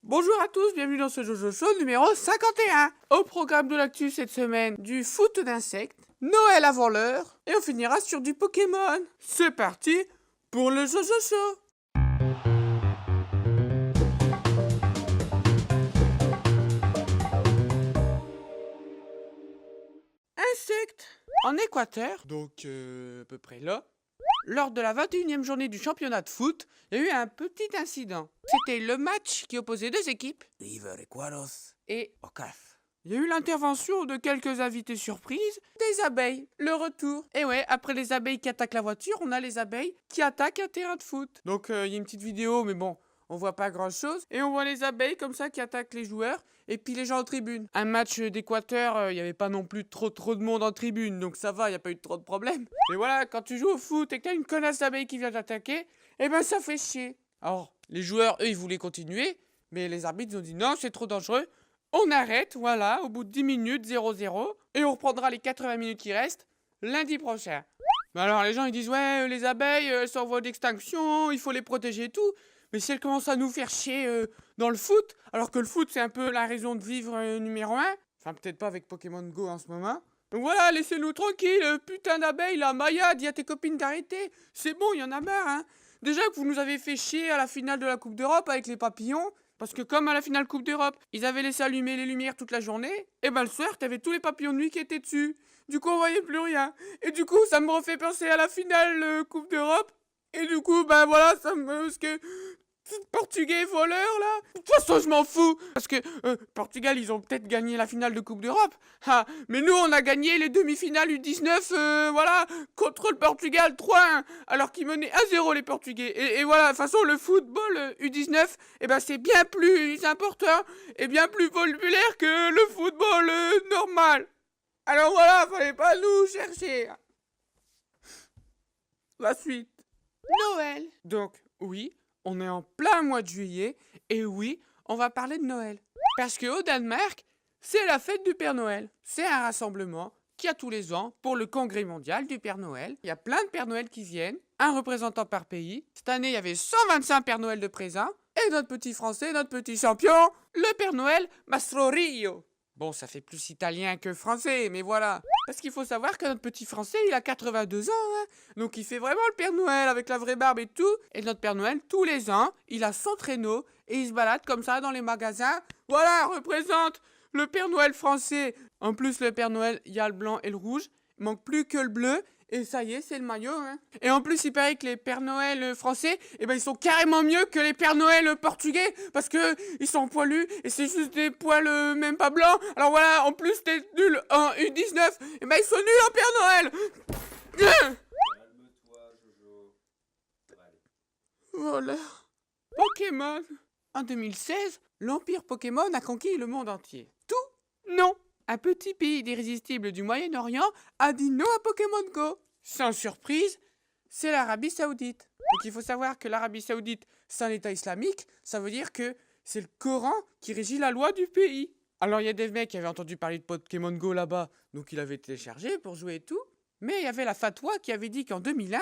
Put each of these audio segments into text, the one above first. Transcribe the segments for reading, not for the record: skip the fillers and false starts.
Bonjour à tous, bienvenue dans ce Jojo Show numéro 51. Au programme de l'actu cette semaine, du foot d'insectes, Noël avant l'heure, et on finira sur du Pokémon. C'est parti pour le Jojo Show. Insectes. En Équateur, donc à peu près là, lors de la 21e journée du championnat de foot, il y a eu un petit incident. C'était le match qui opposait deux équipes, River Equaros et Ocas. Il y a eu l'intervention de quelques invités surprises, des abeilles, le retour. Et ouais, après les abeilles qui attaquent la voiture, on a les abeilles qui attaquent un terrain de foot. Donc il y a une petite vidéo, mais bon, on voit pas grand chose. Et on voit les abeilles comme ça qui attaquent les joueurs. Et puis les gens en tribune. Un match d'Équateur, il n'y avait pas non plus trop de monde en tribune, donc ça va, il n'y a pas eu trop de problèmes. Mais voilà, quand tu joues au foot et que t'as une connasse d'abeille qui vient t'attaquer, eh ben ça fait chier. Alors, les joueurs, eux, ils voulaient continuer, mais les arbitres ont dit non, c'est trop dangereux. On arrête, voilà, au bout de 10 minutes, 0-0, et on reprendra les 80 minutes qui restent lundi prochain. Mais alors les gens ils disent ouais, les abeilles, elles sont en voie d'extinction, il faut les protéger et tout. Mais si elles commencent à nous faire chier dans le foot, alors que le foot c'est un peu la raison de vivre numéro 1, enfin peut-être pas avec Pokémon Go en ce moment. Donc voilà, laissez-nous tranquilles, putain d'abeilles là, Maya, dis à tes copines d'arrêter. C'est bon, il y en a marre, hein. Déjà que vous nous avez fait chier à la finale de la Coupe d'Europe avec les papillons, parce que comme à la finale Coupe d'Europe, ils avaient laissé allumer les lumières toute la journée, et ben le soir, t'avais tous les papillons de nuit qui étaient dessus. Du coup, on voyait plus rien. Et du coup, ça me refait penser à la finale Coupe d'Europe. Et du coup, ben voilà, ça me... Parce que... Portugais voleur là. De toute façon je m'en fous. Parce que Portugal ils ont peut-être gagné la finale de Coupe d'Europe. Ah, mais nous on a gagné les demi-finales U19 voilà, contre le Portugal 3-1. Alors qu'ils menaient 1-0 les Portugais. Et voilà, de toute façon le football U19, eh ben, c'est bien plus important et bien plus populaire que le football normal. Alors voilà, fallait pas nous chercher. La suite. Noël. Donc oui, on est en plein mois de juillet, et oui, on va parler de Noël. Parce qu'au Danemark, c'est la fête du Père Noël. C'est un rassemblement qu'il y a tous les ans pour le congrès mondial du Père Noël. Il y a plein de Pères Noël qui viennent, un représentant par pays. Cette année, il y avait 125 Pères Noël de présents, et notre petit français, notre petit champion, le Père Noël Mastro Rio. Bon, ça fait plus italien que français, mais voilà. Parce qu'il faut savoir que notre petit français, il a 82 ans, hein. Donc il fait vraiment le Père Noël avec la vraie barbe et tout. Et notre Père Noël, tous les ans, il a son traîneau et il se balade comme ça dans les magasins. Voilà, représente le Père Noël français. En plus, le Père Noël, il y a le blanc et le rouge. Il manque plus que le bleu. Et ça y est, c'est le maillot, hein. Et en plus, il paraît que les Pères Noël français, eh ben, ils sont carrément mieux que les Pères Noël portugais, parce que ils sont poilus, et c'est juste des poils même pas blancs. Alors voilà, en plus, t'es nul en U19, eh ben, ils sont nuls en Père Noël. Calme-toi, Jojo. Ça va aller. Voilà. Pokémon. En 2016, l'Empire Pokémon a conquis le monde entier. Tout? Non. Un petit pays irrésistible du Moyen-Orient a dit non à Pokémon Go. Sans surprise, c'est l'Arabie Saoudite. Donc il faut savoir que l'Arabie Saoudite, c'est un État islamique, ça veut dire que c'est le Coran qui régit la loi du pays. Alors il y a des mecs qui avaient entendu parler de Pokémon Go là-bas, donc ils l'avaient téléchargé pour jouer et tout. Mais il y avait la fatwa qui avait dit qu'en 2001,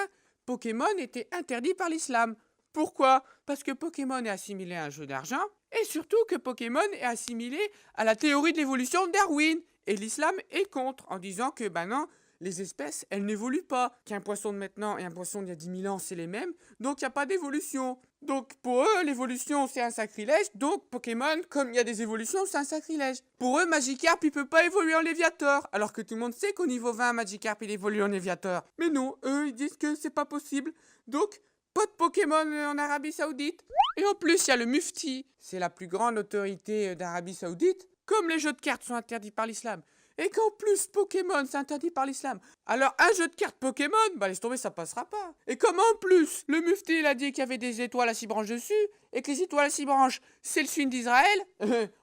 Pokémon était interdit par l'islam. Pourquoi? Parce que Pokémon est assimilé à un jeu d'argent, et surtout que Pokémon est assimilé à la théorie de l'évolution de Darwin. Et l'islam est contre, en disant que, ben non, les espèces, elles n'évoluent pas. Qu'un poisson de maintenant et un poisson d'il y a 10 000 ans, c'est les mêmes, donc il n'y a pas d'évolution. Donc pour eux, l'évolution, c'est un sacrilège, donc Pokémon, comme il y a des évolutions, c'est un sacrilège. Pour eux, Magikarp, il peut pas évoluer en Léviator, alors que tout le monde sait qu'au niveau 20, Magikarp, il évolue en Léviator. Mais non, eux, ils disent que c'est pas possible. Donc, pas de Pokémon en Arabie Saoudite. Et en plus, il y a le Mufti. C'est la plus grande autorité d'Arabie Saoudite. Comme les jeux de cartes sont interdits par l'islam. Et qu'en plus, Pokémon, c'est interdit par l'islam. Alors, un jeu de cartes Pokémon, bah laisse tomber, ça passera pas. Et comme en plus, le Mufti, il a dit qu'il y avait des étoiles à 6 branches dessus, et que les étoiles à 6 branches, c'est le signe d'Israël,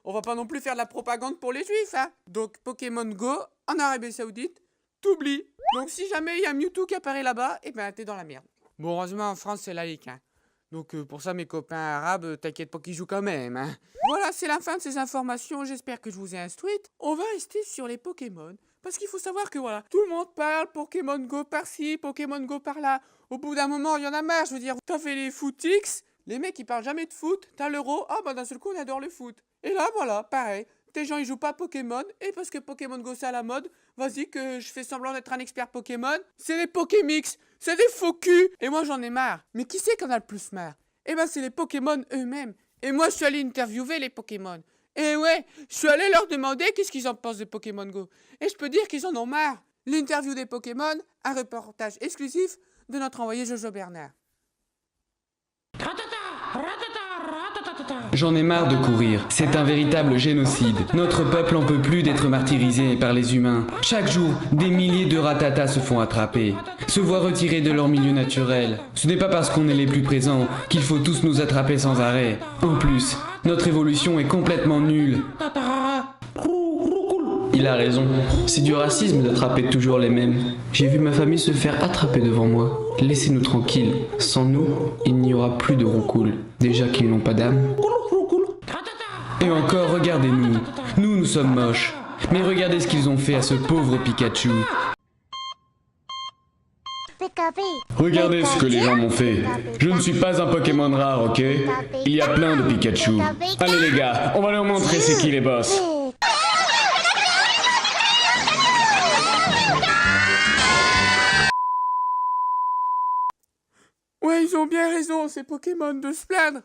on va pas non plus faire de la propagande pour les juifs, hein. Donc, Pokémon Go, en Arabie Saoudite, t'oublies. Donc, si jamais il y a Mewtwo qui apparaît là-bas, eh ben, t'es dans la merde. Bon, heureusement, en France, c'est laïque, hein. Donc pour ça, mes copains arabes, t'inquiète pas qu'ils jouent quand même, hein. Voilà, c'est la fin de ces informations, j'espère que je vous ai instruite. On va rester sur les Pokémon, parce qu'il faut savoir que voilà, tout le monde parle Pokémon Go par-ci, Pokémon Go par-là. Au bout d'un moment, il y en a marre, je veux dire, t'as fait les footix, Les mecs, ils parlent jamais de foot. T'as l'euro, ah bah d'un seul coup, on adore le foot. Et là, voilà, pareil. Tes gens, ils jouent pas à Pokémon. Et parce que Pokémon Go, c'est à la mode, vas-y que je fais semblant d'être un expert Pokémon. C'est les Pokémix. C'est des faux culs. Et moi, j'en ai marre. Mais qui c'est qu'en a le plus marre? Eh ben, c'est les Pokémon eux-mêmes. Et moi, je suis allé interviewer les Pokémon. Et ouais, je suis allé leur demander qu'est-ce qu'ils en pensent de Pokémon Go. Et je peux dire qu'ils en ont marre. L'interview des Pokémon, un reportage exclusif de notre envoyé Jojo Bernard. J'en ai marre de courir, c'est un véritable génocide. Notre peuple en peut plus d'être martyrisé par les humains. Chaque jour, des milliers de ratatas se font attraper, se voient retirés de leur milieu naturel. Ce n'est pas parce qu'on est les plus présents qu'il faut tous nous attraper sans arrêt. En plus, notre évolution est complètement nulle. Il a raison, c'est du racisme d'attraper toujours les mêmes. J'ai vu ma famille se faire attraper devant moi. Laissez-nous tranquilles, sans nous, il n'y aura plus de roucoule. Déjà qu'ils n'ont pas d'âme. Et encore, regardez-nous. Nous sommes moches. Mais regardez ce qu'ils ont fait à ce pauvre Pikachu. Regardez ce que les gens m'ont fait. Je ne suis pas un Pokémon rare, ok? Il y a plein de Pikachu. Allez les gars, on va leur montrer c'est qui les boss. Ouais, ils ont bien raison, ces Pokémon, de se plaindre.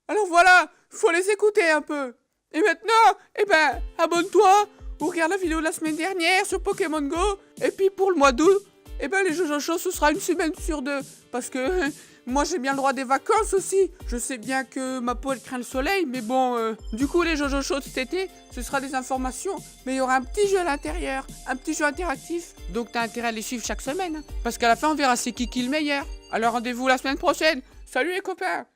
Alors voilà, faut les écouter un peu. Et maintenant, eh ben, abonne-toi ou regarde la vidéo de la semaine dernière sur Pokémon Go. Et puis pour le mois d'août, eh ben, les Jojo Show, ce sera une semaine sur 2. Parce que moi, j'ai bien le droit des vacances aussi. Je sais bien que ma peau, elle craint le soleil. Mais bon, du coup, les Jojo Show de cet été, ce sera des informations. Mais il y aura un petit jeu à l'intérieur. Un petit jeu interactif. Donc, t'as intérêt à les suivre chaque semaine. Parce qu'à la fin, on verra c'est qui le meilleur. Alors, rendez-vous la semaine prochaine. Salut les copains!